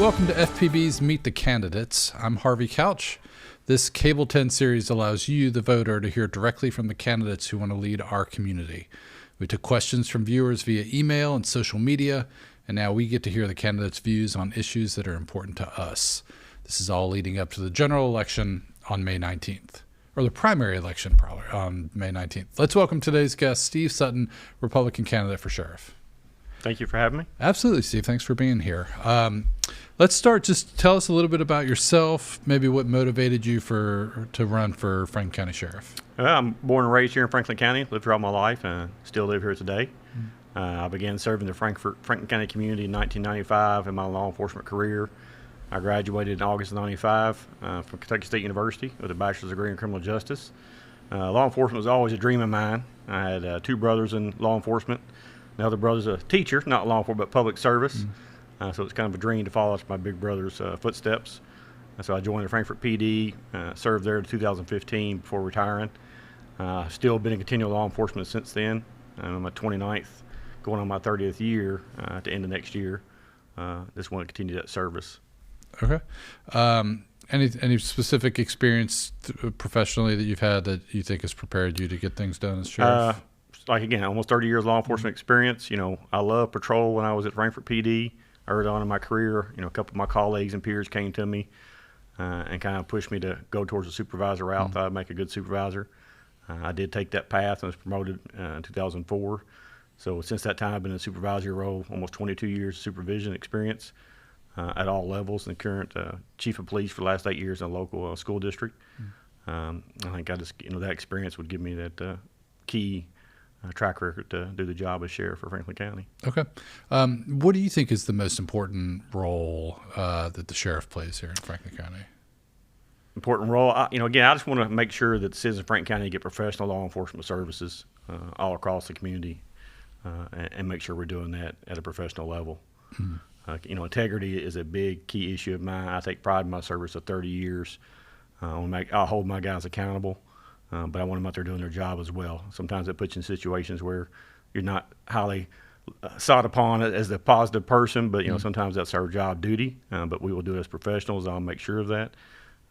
Welcome to FPB's Meet the Candidates. I'm Harvey Couch. This Cable 10 series allows you, the voter, to hear directly from the candidates who want to lead our community. We took questions from viewers via email and social media, and now we get to hear the candidates' views on issues that are important to us. This is all leading up to the general election on May 19th, or the primary election probably on May 19th. Let's welcome today's guest, Steve Sutton, Republican candidate for sheriff. Thank you for having me. Absolutely, Steve. Thanks for being here. Let's start. Just tell us a little bit about yourself, maybe what motivated you to run for Franklin County Sheriff. I'm born and raised here in Franklin County, lived here all my life, and still live here today. I began serving the Franklin County community in 1995 in my law enforcement career. I graduated in August of 95 from Kentucky State University with a bachelor's degree in criminal justice. Law enforcement was always a dream of mine. I had two brothers in law enforcement. The other brother's a teacher, not law enforcement, but public service. So it's kind of a dream to follow my big brother's footsteps. So I joined the Frankfort PD, served there in 2015 before retiring. Still been in continual law enforcement since then. I'm my 29th, going on my 30th year at the end of next year. Just want to continue that service. Okay. Any specific experience professionally that you've had that you think has prepared you to get things done as sheriff? Like, again, almost 30 years law enforcement experience. You know, I loved patrol when I was at Frankfort PD. Early on in my career, a couple of my colleagues and peers came to me and kind of pushed me to go towards the supervisor route. Thought I'd make a good supervisor. I did take that path and was promoted in 2004. So since that time, I've been in a supervisory role, almost 22 years of supervision experience at all levels, and current chief of police for the last 8 years in a local school district. I think that experience would give me that key track record to do the job as sheriff for Franklin County. Okay. What do you think is the most important role that the sheriff plays here in Franklin County? Important role? Again, I just want to make sure that the citizens of Franklin County get professional law enforcement services all across the community and make sure we're doing that at a professional level. Integrity is a big key issue of mine. I take pride in my service of 30 years. I'll hold my guys accountable. But I want them out there doing their job as well. Sometimes it puts you in situations where you're not highly sought upon as a positive person, but sometimes that's our job duty. But we will do it as professionals. I'll make sure of that.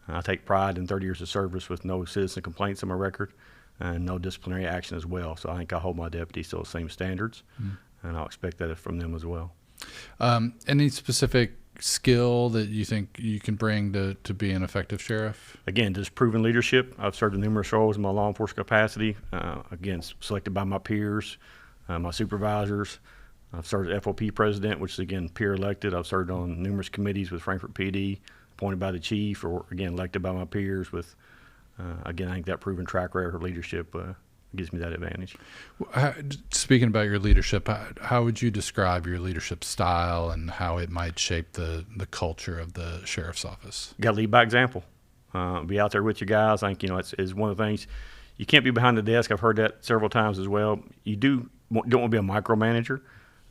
I take pride in 30 years of service with no citizen complaints on my record and no disciplinary action as well. So I think I hold my deputies to those same standards, and I'll expect that from them as well. Any specific skill that you think you can bring to be an effective sheriff? Again, just proven leadership. I've served in numerous roles in my law enforcement capacity. Again, selected by my peers, my supervisors. I've served as FOP president, which is, again, peer elected. I've served on numerous committees with Frankfort PD, appointed by the chief, or, again, elected by my peers with, again, I think that proven track record of leadership gives me that advantage. Speaking about your leadership, how would you describe your leadership style and how it might shape the culture of the sheriff's office? You got to lead by example. Be out there with your guys. I think, it's one of the things. You can't be behind the desk. I've heard that several times as well. You don't want to be a micromanager,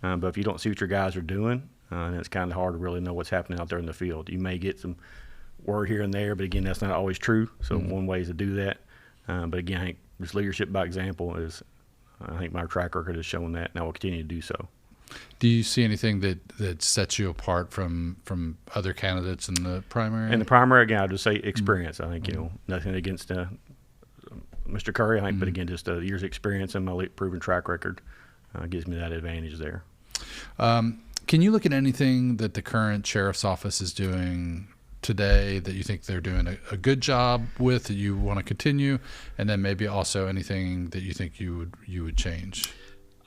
but if you don't see what your guys are doing, then it's kind of hard to really know what's happening out there in the field. You may get some word here and there, but again, that's not always true. So one way is to do that. But again, I think this leadership by example is, I think my track record has shown that, and I will continue to do so. Do you see anything that sets you apart from other candidates in the primary? In the primary, again, I'll just say experience. I think, nothing against Mr. Curry, I think, but again, just years of experience and my proven track record gives me that advantage there. Can you look at anything that the current sheriff's office is doing today that you think they're doing a good job with, that you want to continue, and then maybe also anything that you think you would change?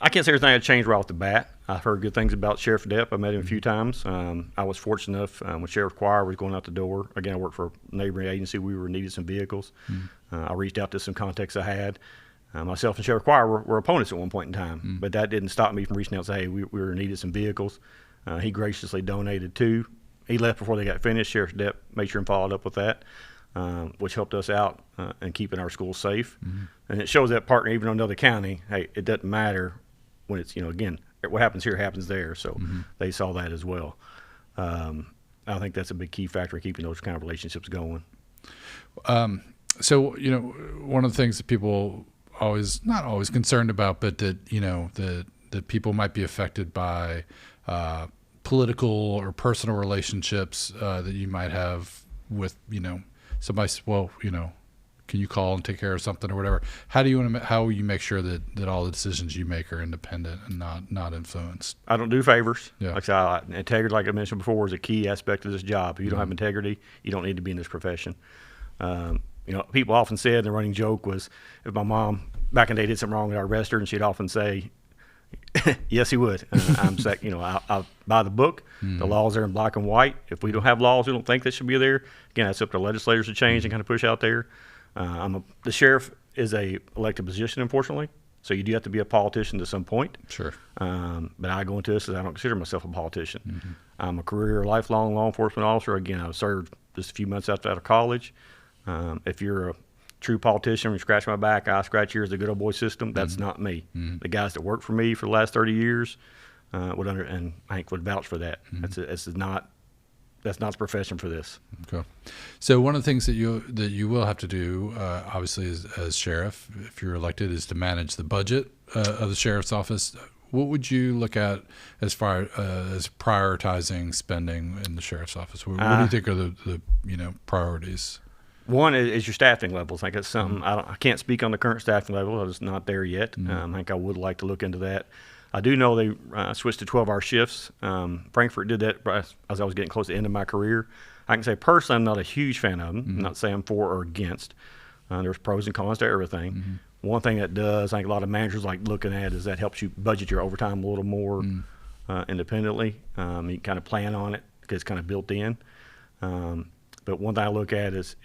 I can't say there's anything I'd change right off the bat. I've heard good things about Sheriff Depp. I met him a few times. I was fortunate enough when Sheriff Choir was going out the door. Again, I worked for a neighboring agency. We needed some vehicles. I reached out to some contacts I had. Myself and Sheriff Choir were opponents at one point in time, but that didn't stop me from reaching out and saying, hey, we needed some vehicles. He graciously donated 2. He left before they got finished. Sheriff Depp made sure and followed up with that, which helped us out in keeping our schools safe. And it shows that partner, even in another county, hey, it doesn't matter when it's, again, what happens here happens there. So they saw that as well. I think that's a big key factor in keeping those kind of relationships going. So, one of the things that people not always concerned about, but that, that people might be affected by political or personal relationships that you might have with, somebody, well, can you call and take care of something or whatever? How will you make sure that all the decisions you make are independent and not influenced? I don't do favors. Yeah. Like I said, integrity, like I mentioned before, is a key aspect of this job. If you don't have integrity, you don't need to be in this profession. People often said, the running joke was, if my mom back in the day did something wrong, I'd arrest her, and she'd often say, yes, he would. I'll buy the book. The laws are in black and white. If we don't have laws, we don't think they should be there. Again, that's up to legislators to change and kind of push out there. The sheriff is a elected position, unfortunately, so you do have to be a politician to some point. Sure. But I go into this as I don't consider myself a politician. I'm a career, lifelong law enforcement officer. Again, I served just a few months after out of college. If you're a true politician, you scratch my back, I scratch yours, the good old boy system. That's not me. The guys that worked for me for the last 30 years and Hank would vouch for that. That's not the profession for this. Okay. So one of the things that you will have to do, obviously, as sheriff, if you're elected, is to manage the budget of the sheriff's office. What would you look at as far as prioritizing spending in the sheriff's office? What do you think are the priorities? One is your staffing levels. I think that's something I can't speak on the current staffing level. I was not there yet. I think I would like to look into that. I do know they switched to 12-hour shifts. Frankfurt did that as I was getting close to the end of my career. I can say personally I'm not a huge fan of them. I'm not saying I'm for or against. There's pros and cons to everything. One thing that does, I think a lot of managers like looking at, is that helps you budget your overtime a little more independently. You can kind of plan on it because it's kind of built in. But one thing I look at is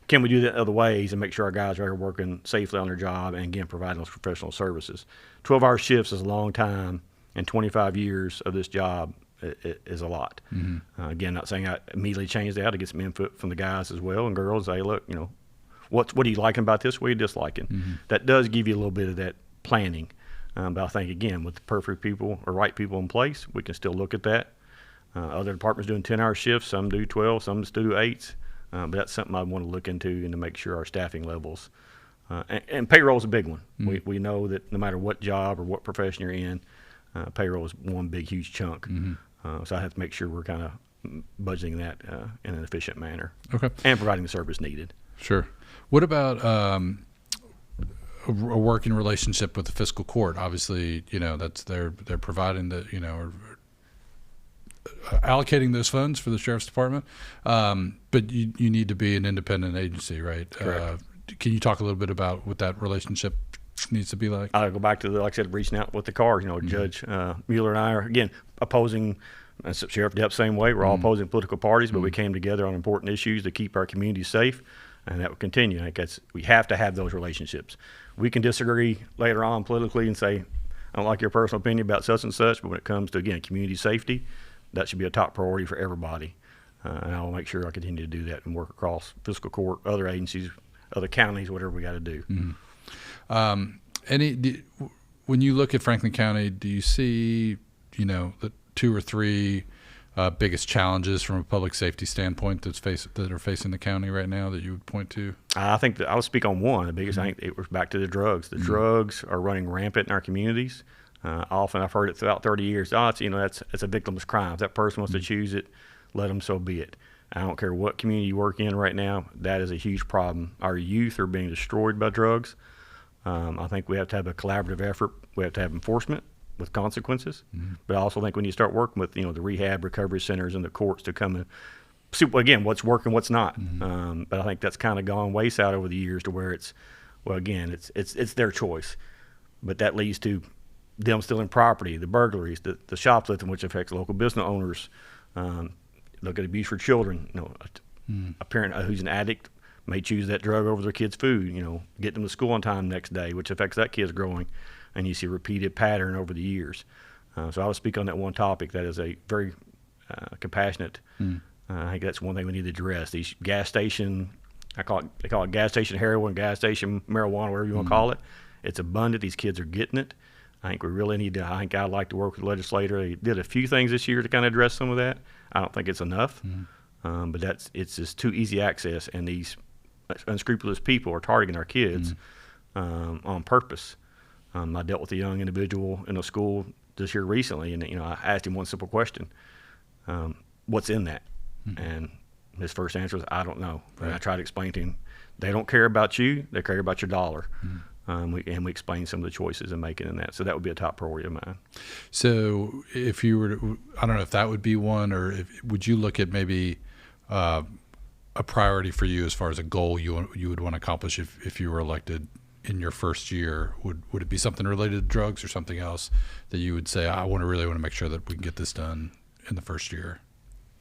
can we do that other ways and make sure our guys are working safely on their job and, again, providing those professional services. 12-hour shifts is a long time, and 25 years of this job is a lot. Again, not saying I immediately change that to get some input from the guys as well and girls. Say, look, what are you liking about this? What are you disliking? That does give you a little bit of that planning. But I think, again, with the perfect people or right people in place, we can still look at that. Other departments doing 10-hour shifts, some do 12, some just do 8s. But that's something I want to look into and to make sure our staffing levels. And payroll is a big one. We know that no matter what job or what profession you're in, payroll is one big, huge chunk. So I have to make sure we're kind of budgeting that in an efficient manner. Okay. And providing the service needed. Sure. What about a working relationship with the fiscal court? Obviously, that's they're providing the, allocating those funds for the sheriff's department, but you need to be an independent agency, right? Correct. Can you talk a little bit about what that relationship needs to be like? I'll go back to like I said, reaching out with the cars. Judge Mueller and I are again opposing. Sheriff Depp same way. We're all opposing political parties, but we came together on important issues to keep our community safe, and that will continue. I think we have to have those relationships. We can disagree later on politically and say, I don't like your personal opinion about such and such, but when it comes to, again, community safety, that should be a top priority for everybody. And I will make sure I continue to do that and work across fiscal court, other agencies, other counties, whatever we got to do. When you look at Franklin County, do you see, the 2 or 3 biggest challenges from a public safety standpoint that are facing the county right now that you would point to? I think that I'll speak on one. The biggest, I think it was back to the drugs. The drugs are running rampant in our communities. Often I've heard it throughout 30 years. That's a victimless crime. If that person wants to choose it, let them, so be it. I don't care what community you work in right now. That is a huge problem. Our youth are being destroyed by drugs. I think we have to have a collaborative effort. We have to have enforcement with consequences. But I also think we need to start working with the rehab recovery centers and the courts to come and see, again, what's working, what's not. But I think that's kind of gone wayside over the years to where it's their choice. But that leads to them stealing property, the burglaries, the shoplifting, which affects local business owners. Look at abuse for children. A parent who's an addict may choose that drug over their kid's food. Get them to school on time the next day, which affects that kid's growing, and you see a repeated pattern over the years. So I will speak on that one topic. That is a very compassionate. I think that's one thing we need to address. These gas station, they call it gas station heroin, gas station marijuana, whatever you want to call it. It's abundant. These kids are getting it. I think we really need to. I think I'd like to work with the legislator. They did a few things this year to kind of address some of that. I don't think it's enough, but it's just too easy access, and these unscrupulous people are targeting our kids on purpose. I dealt with a young individual in a school just here recently, and I asked him one simple question: what's in that? And his first answer was, I don't know. Right. And I tried to explain to him, they don't care about you; they care about your dollar. We explained some of the choices and making in that. So that would be a top priority of mine. So if you were to, I don't know if that would be one, or would you look at maybe a priority for you as far as a goal you would want to accomplish if you were elected in your first year? Would it be something related to drugs or something else that you would say, I really want to make sure that we can get this done in the first year?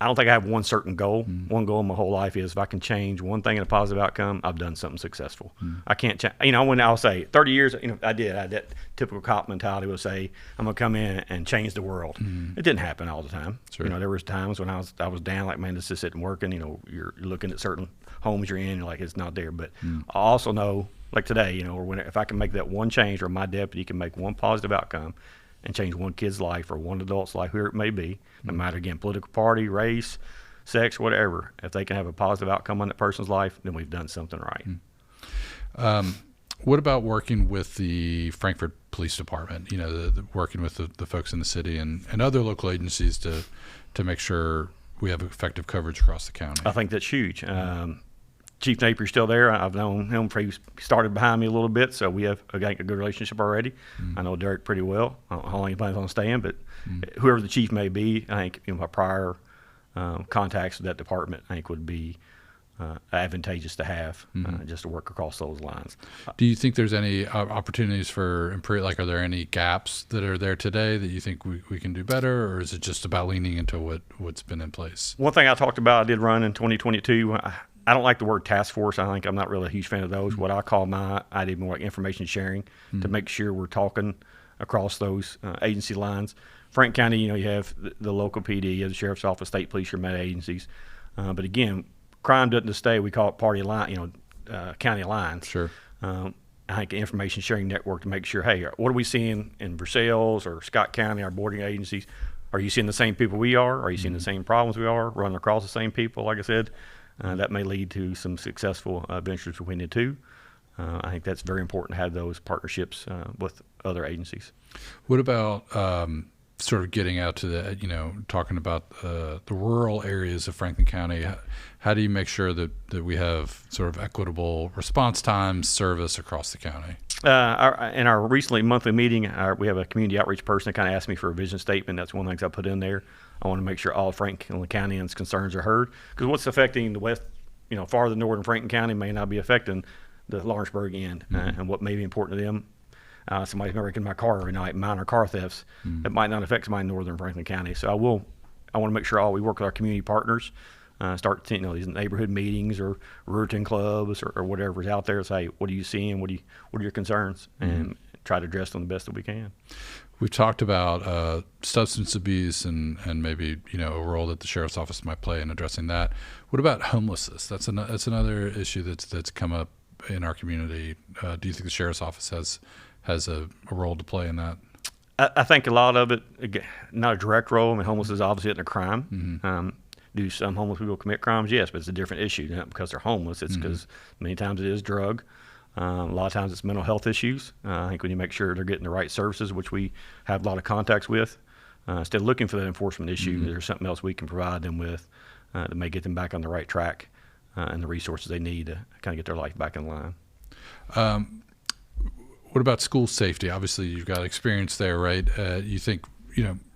I don't think I have one certain goal. One goal in my whole life is if I can change one thing in a positive outcome, I've done something successful. I can't change. When I'll say 30 years, I had that typical cop mentality would say, I'm going to come in and change the world. It didn't happen all the time. Sure. There was times when I was down, like, man, this just isn't working. You're looking at certain homes you're in, you're like, it's not there. But I also know, like today, or if I can make that one change, or my deputy can make one positive outcome and change one kid's life or one adult's life, whoever it may be, no matter, again, political party, race, sex, whatever. If they can have a positive outcome on that person's life, then we've done something right. What about working with the Frankfort Police Department, working with the folks in the city and other local agencies to make sure we have effective coverage across the county? I think that's huge. Chief Napier's still there. I've known him. He started behind me a little bit, so we have a good relationship already. I know Derek pretty well. I don't know how long he plans on staying, but whoever the chief may be, I think my prior contacts with that department, I think, would be advantageous to have just to work across those lines. Do you think there's any opportunities for improvement? Like, are there any gaps that are there today that you think we can do better, or is it just about leaning into what's been in place? One thing I talked about, I did run in 2022. I don't like the word task force. I'm not really a huge fan of those. What I call my idea more like information sharing to make sure we're talking across those agency lines. Franklin County, you have the local PD, you have the sheriff's office, state police, your med agencies. But again, crime doesn't just stay. We call it party line, county lines. Sure. I think an information sharing network to make sure, hey, what are we seeing in Versailles or Scott County, our bordering agencies? Are you seeing the same people we are? Are you seeing the same problems we are? Running across the same people, like I said? That may lead to some successful ventures between the two. I think that's very important to have those partnerships with other agencies. What about sort of getting out to the, talking about the rural areas of Franklin County? How do you make sure that we have sort of equitable response times, service across the county? In our recently monthly meeting, we have a community outreach person that kind of asked me for a vision statement. That's one of the things I put in there. I want to make sure all Franklin Countyans' concerns are heard, because what's affecting the west, farther northern Franklin County may not be affecting the Lawrenceburg end, and what may be important to them. Somebody's wrecking my car every night, minor car thefts. That might not affect somebody in northern Franklin County. So I want to make sure we work with our community partners, start these neighborhood meetings or Ruritan clubs or whatever's out there. Say, what are you seeing? What are your concerns? And try to address them the best that we can. We've talked about substance abuse and maybe a role that the sheriff's office might play in addressing that. What about homelessness? That's another issue that's come up in our community. Do you think the sheriff's office has a role to play in that? I think a lot of it, again, not a direct role. I mean, homelessness is obviously a crime. Do some homeless people commit crimes? Yes, but it's a different issue. Not because they're homeless. It's because many times it is drug. A lot of times it's mental health issues. I think when you make sure they're getting the right services, which we have a lot of contacts with, instead of looking for that enforcement issue, there's something else we can provide them with that may get them back on the right track and the resources they need to kind of get their life back in line. What about school safety? Obviously, you've got experience there, right? You think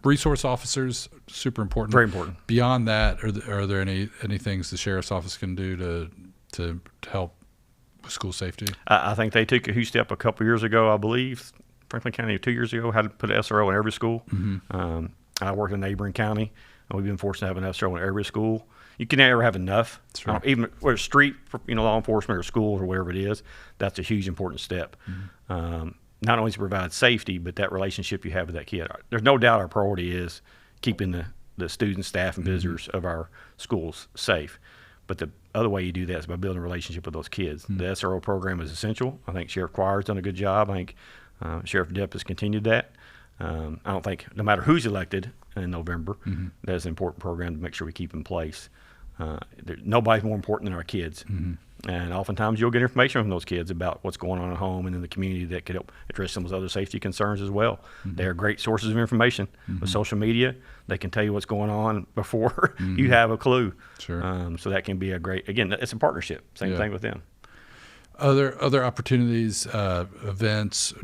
resource officers, super important. Very important. Beyond that, are there any things the sheriff's office can do to help with school safety? I think they took a huge step a couple years ago. I believe Franklin County 2 years ago had to put an SRO in every school. I worked in a neighboring county, and we've been forced to have an SRO in every school. You can never have enough. Right. Even whether it's street, law enforcement or schools or wherever it is, that's a huge important step. Not only to provide safety, but that relationship you have with that kid. There's no doubt our priority is keeping the students, staff, and visitors of our schools safe. But the other way you do that is by building a relationship with those kids. The SRO program is essential. I think Sheriff Quires done a good job. I think Sheriff Depp has continued that. I don't think, no matter who's elected in November, that's an important program to make sure we keep in place. Nobody's more important than our kids. And oftentimes you'll get information from those kids about what's going on at home and in the community that could help address some of those other safety concerns as well. They're great sources of information. With social media, they can tell you what's going on before you have a clue. Sure. So that can be a great, again, it's a partnership. Same thing with them. Other opportunities, events,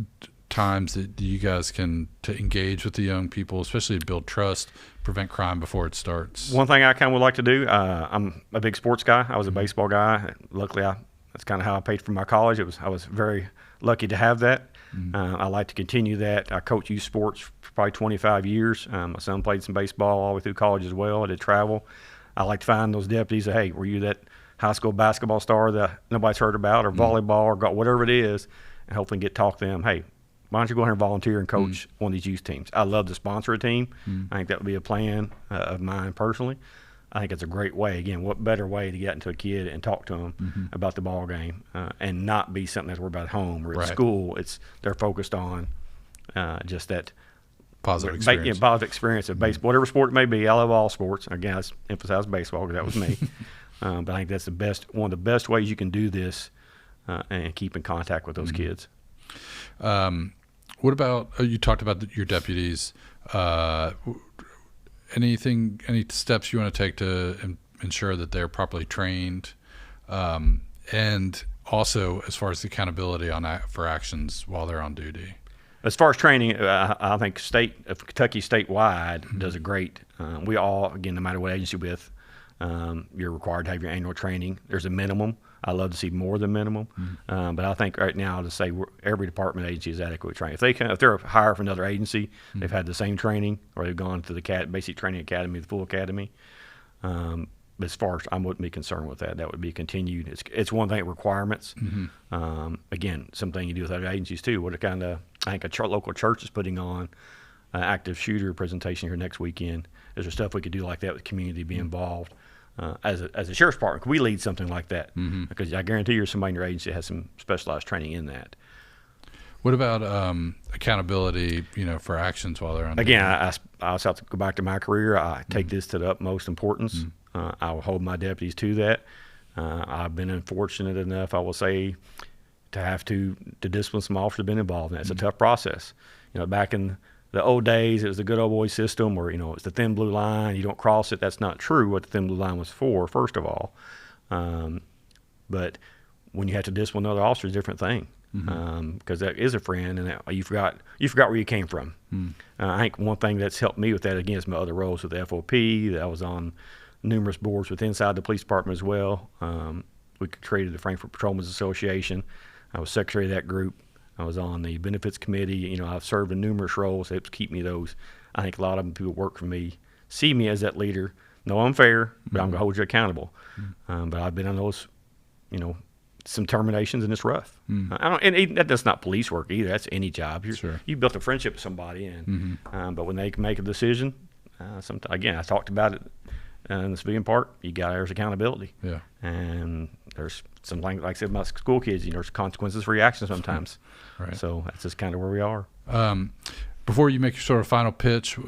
times that you guys can to engage with the young people, especially to build trust, prevent crime before it starts? One thing I kind of would like to do, I'm a big sports guy. I was a baseball guy. Luckily, that's kind of how I paid for my college. I was very lucky to have that. I like to continue that. I coach youth sports for probably 25 years. My son played some baseball all the way through college as well. I did travel. I like to find those deputies that, hey, were you that high school basketball star that nobody's heard about, or volleyball, or whatever it is, and hopefully talk to them, hey, why don't you go ahead and volunteer and coach one of these youth teams? I love to sponsor a team. I think that would be a plan of mine personally. I think it's a great way. Again, what better way to get into a kid and talk to them about the ball game and not be something that's worried about at home or at school. They're focused on just that positive experience. Positive experience of baseball, whatever sport it may be. I love all sports. Again, I emphasize baseball because that was me. But I think that's one of the best ways you can do this and keep in contact with those kids. What about, you talked about your deputies, any steps you want to take to ensure that they're properly trained, and also as far as the accountability for actions while they're on duty? As far as training, I think Kentucky statewide does a great, we all, again, no matter what agency you're with, you're required to have your annual training. There's a minimum. I love to see more than minimum, but I think right now to say every department agency is adequately trained. If they're hired from another agency, they've had the same training, or they've gone to the basic training academy, the full academy. As far as I wouldn't be concerned with that, that would be continued. It's one thing, requirements. Again, something you do with other agencies too. I think a local church is putting on an active shooter presentation here next weekend. Is there stuff we could do like that with the community, be involved? As a sheriff's department, we lead something like that because I guarantee you somebody in your agency has some specialized training in that. What about accountability, for actions while they're on duty? Again, I also have to go back to my career. I take this to the utmost importance. I will hold my deputies to that. I've been unfortunate enough, I will say, to have to discipline some officers who have been involved in that. It's a tough process. Back in the old days, it was the good old boy system where, it's the thin blue line. You don't cross it. That's not true what the thin blue line was for, first of all. But when you have to discipline another officer, it's a different thing because that is a friend, and you forgot where you came from. I think one thing that's helped me with that, again, is my other roles with the FOP. That I was on numerous boards inside the police department as well. We created the Frankfurt Patrolmen's Association. I was secretary of that group. I was on the benefits committee. I've served in numerous roles. It helps keep me those. I think a lot of them people work for me see me as that leader. No unfair, but I'm going to hold you accountable. But I've been on those, some terminations, and it's rough. That's not police work either. That's any job. You built a friendship with somebody, and but when they can make a decision, again, I talked about it in the civilian part. There's accountability. Yeah. And there's something like I said about school kids. There's consequences for your actions sometimes. Right. So that's just kind of where we are. Before you make your sort of final pitch,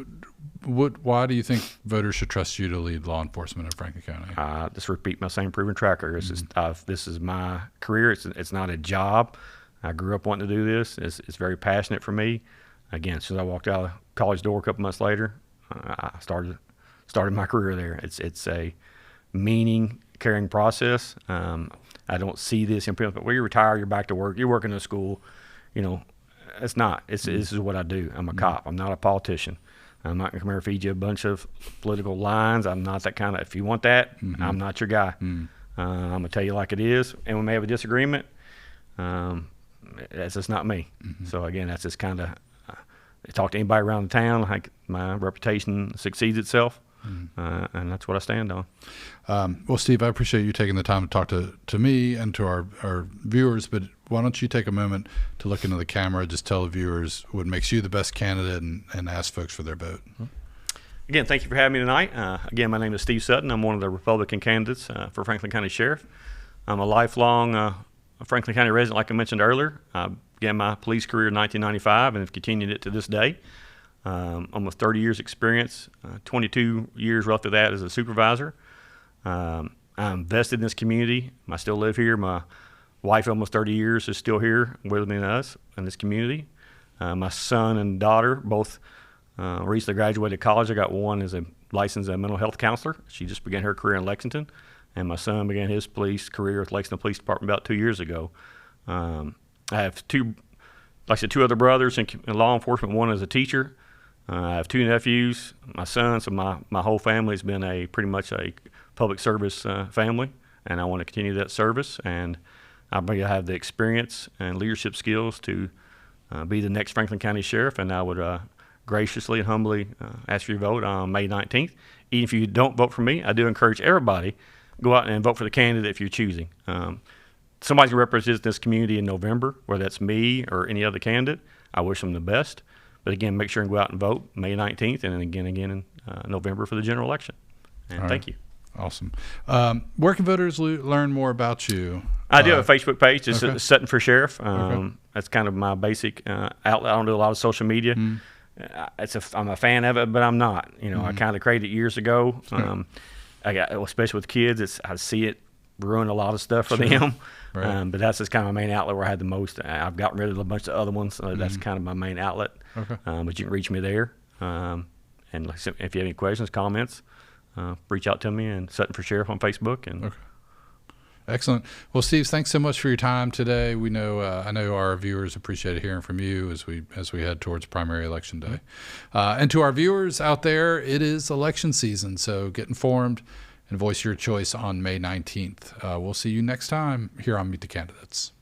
why do you think voters should trust you to lead law enforcement in Franklin County? Just repeat my same proven track record. This is my career. It's not a job. I grew up wanting to do this. It's very passionate for me. Again, as soon as I walked out of the college door a couple months later, I started my career there. It's a meaning-carrying process. I don't see this in people. Well, you retire, you're back to work, you're working in a school. It's not. This is what I do. I'm a cop. I'm not a politician. I'm not going to come here and feed you a bunch of political lines. I'm not that kind of. If you want that, I'm not your guy. I'm going to tell you like it is, and we may have a disagreement. That's just not me. So again, that's just kind of. Talk to anybody around the town. I think my reputation succeeds itself. And that's what I stand on. Well, Steve, I appreciate you taking the time to talk to me and to our viewers, but why don't you take a moment to look into the camera, just tell the viewers what makes you the best candidate, and ask folks for their vote. Again, thank you for having me tonight. Again, my name is Steve Sutton. I'm one of the Republican candidates for Franklin County Sheriff. I'm a lifelong Franklin County resident, like I mentioned earlier. I began my police career in 1995 and have continued it to this day. Almost 30 years experience, 22 years roughly that as a supervisor. I'm vested in this community. I still live here. My wife, almost 30 years, is still here with me and us in this community. My son and daughter both recently graduated college. I got one as a licensed mental health counselor. She just began her career in Lexington, and my son began his police career with Lexington Police Department about 2 years ago. I have two other brothers in law enforcement. One is a teacher. I have 2 nephews, my son, so my whole family has been pretty much a public service family, and I want to continue that service. And I believe I have the experience and leadership skills to be the next Franklin County Sheriff, and I would graciously and humbly ask for your vote on May 19th. Even if you don't vote for me, I do encourage everybody go out and vote for the candidate if you're choosing. Somebody who represents this community in November, whether that's me or any other candidate, I wish them the best. But again, make sure and go out and vote May 19th, and then again in November for the general election. And thank you. Awesome. Where can voters learn more about you? I do have a Facebook page, just okay. Sutton for Sheriff. Okay. That's kind of my basic outlet. I don't do a lot of social media. I'm a fan of it, but I'm not. I kind of created it years ago. Especially with kids, I see it ruin a lot of stuff for them. Right. But that's just kind of my main outlet where I had the most. I've gotten rid of a bunch of other ones. That's kind of my main outlet. Okay. But you can reach me there. And like I said, if you have any questions, comments, reach out to me and Sutton for Sheriff on Facebook. And okay. Excellent. Well, Steve, thanks so much for your time today. We know I know our viewers appreciate hearing from you as we head towards primary election day. And to our viewers out there, it is election season, so get informed and voice your choice on May 19th. We'll see you next time here on Meet the Candidates.